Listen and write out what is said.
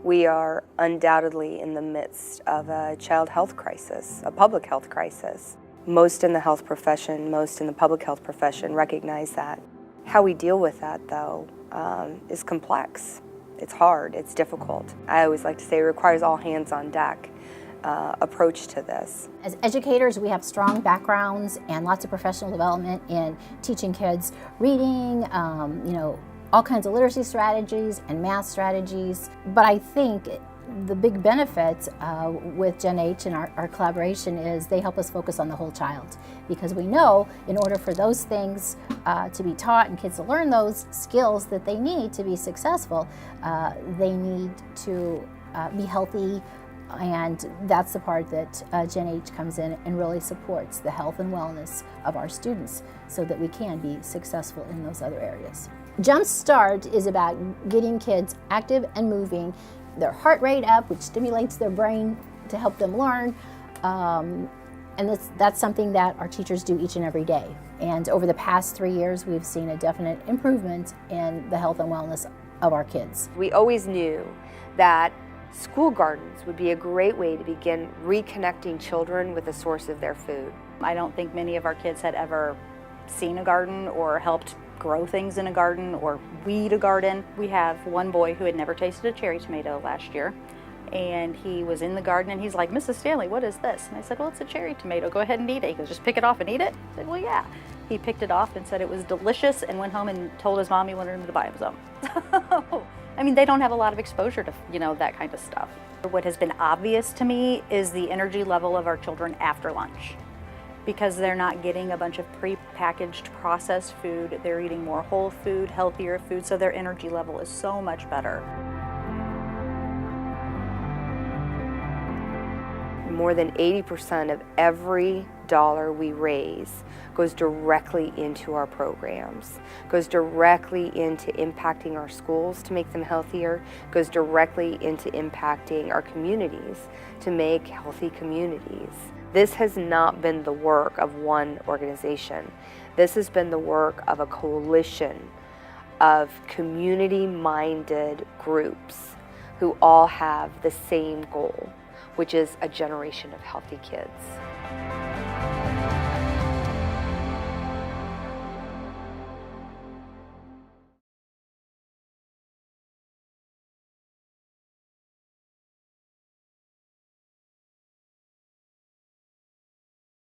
We are undoubtedly in the midst of a child health crisis, a public health crisis. Most in the health profession, most in the public health profession recognize that. How we deal with that, though, is complex. It's hard, it's difficult. I always like to say it requires all hands on deck approach to this. As educators, we have strong backgrounds and lots of professional development in teaching kids reading, all kinds of literacy strategies and math strategies. But I think the big benefit with genH and our collaboration is they help us focus on the whole child, because we know in order for those things to be taught and kids to learn those skills that they need to be successful, they need to be healthy, and that's the part that genH comes in and really supports the health and wellness of our students so that we can be successful in those other areas. Jump Start is about getting kids active and moving, their heart rate up, which stimulates their brain to help them learn. And that's something that our teachers do each and every day. And over the past 3 years, we've seen a definite improvement in the health and wellness of our kids. We always knew that school gardens would be a great way to begin reconnecting children with the source of their food. I don't think many of our kids had ever seen a garden or helped grow things in a garden or weed a garden. We have one boy who had never tasted a cherry tomato last year, and he was in the garden and he's like, "Mrs. Stanley, what is this?" And I said, "Well, it's a cherry tomato. Go ahead and eat it." He goes, "Just pick it off and eat it?" I said, "Well, yeah." He picked it off and said it was delicious and went home and told his mom he wanted him to buy him some. I mean, they don't have a lot of exposure to, that kind of stuff. What has been obvious to me is the energy level of our children after lunch, because they're not getting a bunch of pre-packaged processed food. They're eating more whole food, healthier food, so their energy level is so much better. More than 80% of every dollar we raise goes directly into our programs, goes directly into impacting our schools to make them healthier, goes directly into impacting our communities to make healthy communities. This has not been the work of one organization. This has been the work of a coalition of community-minded groups who all have the same goal, which is a generation of healthy kids.